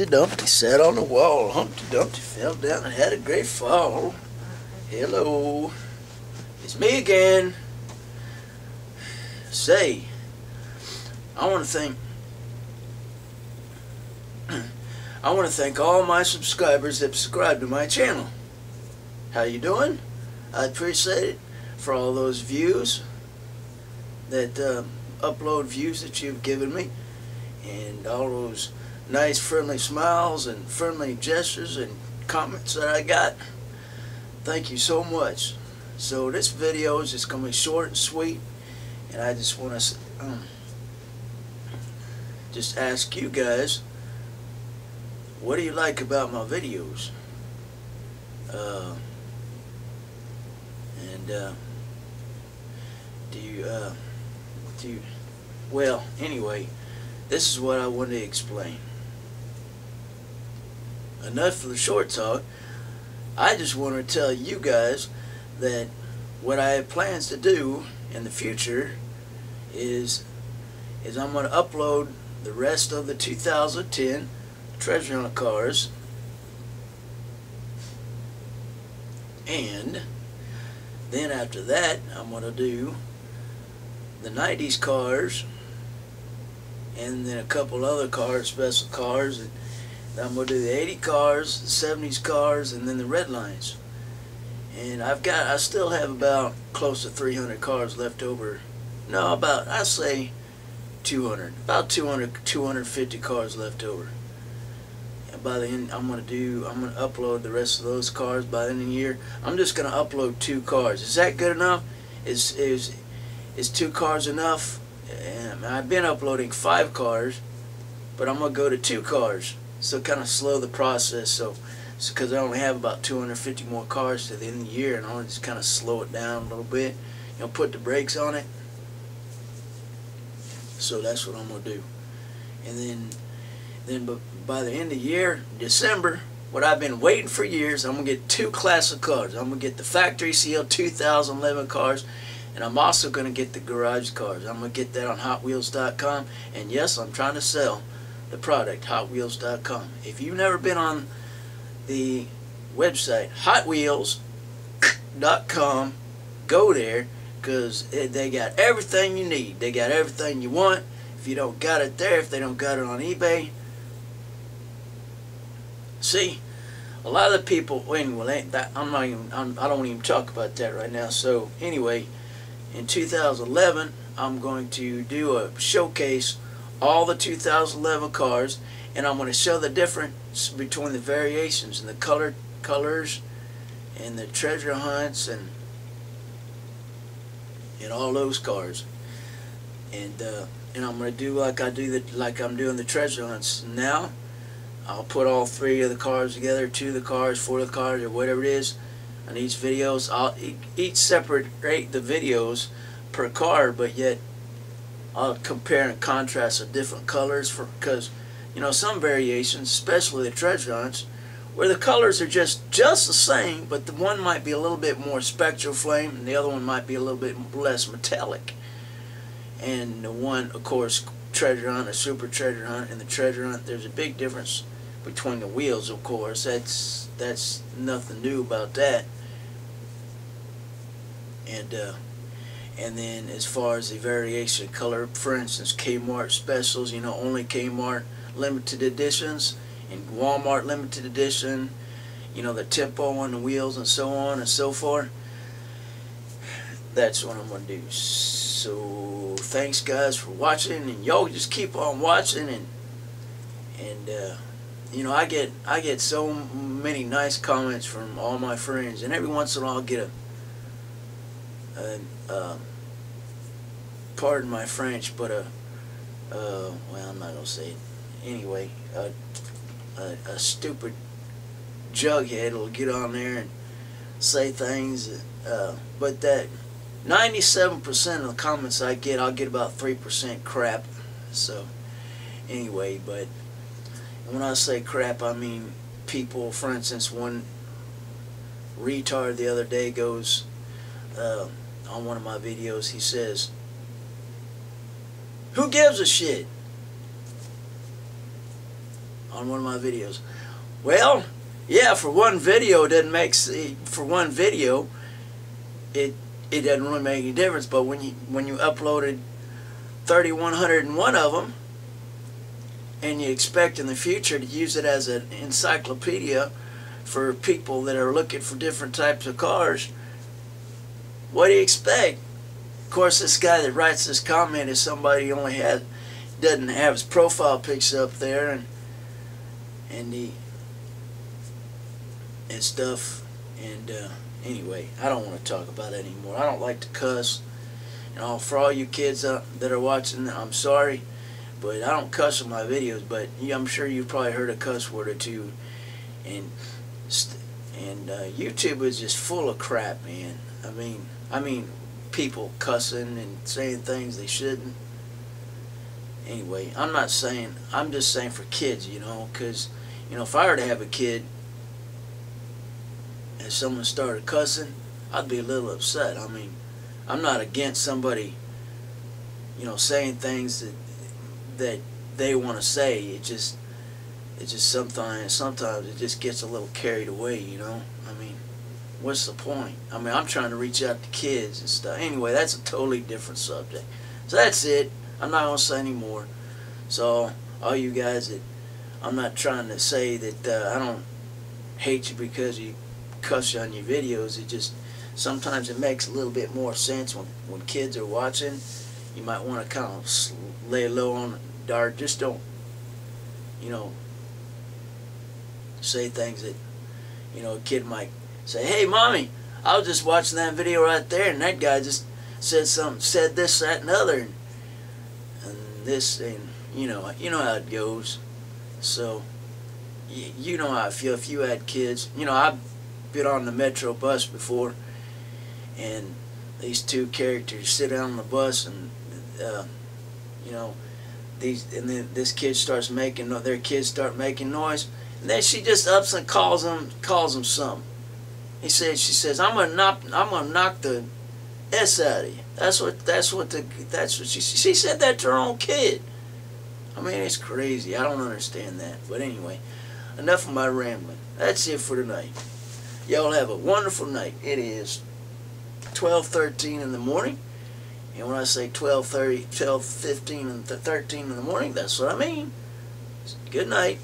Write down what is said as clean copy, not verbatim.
Humpty Dumpty sat on the wall. Humpty Dumpty fell down and had a great fall. Hello, it's me again. Say, I want to thank all my subscribers that subscribe to my channel. How you doing? I appreciate it for all those views, that upload views that you've given me, and all those nice friendly smiles and friendly gestures and comments that I got. Thank you so much. So this video is just going to be short and sweet, and I just want to just ask you guys, what do you like about my videos? Well, anyway, this is what I wanted to explain. Enough for the short talk. I just want to tell you guys that what I have plans to do in the future is I'm going to upload the rest of the 2010 treasure hunt cars, and then after that I'm going to do the 90s cars, and then a couple other cars, special cars, and I'm going to do the 80 cars, the 70s cars, and then the red lines. And I still have about close to 300 cars left over. No, I say 200, about 250 cars left over. And by the end, I'm going to upload the rest of those cars by the end of the year. I'm just going to upload 2 cars. Is that good enough? Is 2 cars enough? And I've been uploading 5 cars, but I'm going to go to 2 cars. So kind of slow the process, so because I only have about 250 more cars to the end of the year, and I want to just kind of slow it down a little bit, put the brakes on it. So that's what I'm going to do. And then by the end of the year, December, what I've been waiting for years, I'm going to get 2 classic cars. I'm going to get the factory sealed 2011 cars, and I'm also going to get the garage cars. I'm going to get that on HotWheels.com, and yes, I'm trying to sell the product, HotWheels.com. If you've never been on the website, HotWheels.com, go there, because they got everything you need. They got everything you want. If you don't got it there, if they don't got it on eBay. See, a lot of the people, anyway, I don't even talk about that right now. So anyway, in 2011, I'm going to do a showcase all the 2011 cars, and I'm going to show the difference between the variations and the colors and the treasure hunts and all those cars. And I'm going to do like I'm doing the treasure hunts now. I'll put all 3 of the cars together, 2 of the cars, 4 of the cars, or whatever it is, on each videos. I'll each separate the videos per car, but yet I'll compare and contrast the different colors, because some variations, especially the treasure hunts, where the colors are just the same, but the one might be a little bit more spectral flame and the other one might be a little bit less metallic. And the one, of course, treasure hunt, a super treasure hunt, and the treasure hunt, there's a big difference between the wheels, of course. That's nothing new about that. And then as far as the variation of color, for instance, Kmart specials, only Kmart limited editions, and Walmart limited edition, the tempo on the wheels and so on and so forth. That's what I'm going to do. So thanks guys for watching, and y'all just keep on watching, and I get so many nice comments from all my friends, and every once in a while I'll get pardon my French, but well, I'm not gonna say it anyway. A stupid jughead will get on there and say things, but that 97% of the comments I get, I'll get about 3% crap. So anyway, but when I say crap, I mean people. For instance, one retard the other day goes on one of my videos, he says, "Who gives a shit? on one of my videos. Well, yeah, for one video it doesn't make for one video it doesn't really make any difference. But when you uploaded 3,101 of them, and you expect in the future to use it as an encyclopedia for people that are looking for different types of cars, what do you expect? Of course, this guy that writes this comment is somebody who doesn't have his profile pics up there and stuff. And anyway, I don't want to talk about that anymore. I don't like to cuss. For all you kids that are watching, I'm sorry, but I don't cuss in my videos. But I'm sure you've probably heard a cuss word or two. And YouTube is just full of crap, man. I mean, people cussing and saying things they shouldn't. Anyway, I'm just saying for kids, because, if I were to have a kid and someone started cussing, I'd be a little upset. I'm not against somebody, saying things that they want to say. It just sometimes it just gets a little carried away, What's the point? I'm trying to reach out to kids and stuff. Anyway, that's a totally different subject. So that's it. I'm not going to say any more. So, all you guys I'm not trying to say that I don't hate you because you cuss on your videos. It just, sometimes it makes a little bit more sense when kids are watching. You might want to kind of lay low on the dart. Just don't, say things that, a kid might say, "Hey, Mommy, I was just watching that video right there, and that guy just said this, that, and other, and this, and you know how it goes." So, you know how I feel if you had kids. I've been on the Metro bus before, and these two characters sit down on the bus, and then this kid starts making, their kids start making noise, and then she just ups and calls them something. She says, I'm gonna knock the S out of you. That's what she said that to her own kid. It's crazy. I don't understand that. But anyway, enough of my rambling. That's it for tonight. Y'all have a wonderful night. It is 12:13 in the morning. And when I say 12:30, 12:15 and 13 in the morning, that's what I mean. Good night.